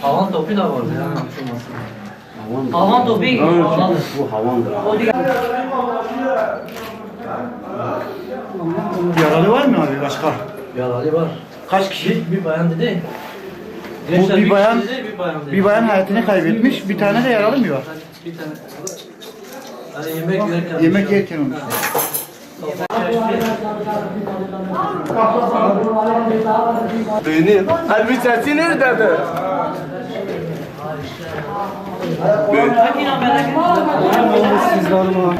Havan topu da var ya. Havan topu. Bu havandır. Yaralı var mı abi başka? Yaralı var. Kaç kişi? Bir bayan dedi. Bu Gençler bir bayan, kişi dedi, bir bayan dedi. bir bayan hayatını kaybetmiş, bir tane de yaralı mı var? Bir tane. Hani yemek yerken. Yemek yerken olmuş. Benim. Elbisesi nerededir? Siz var mı?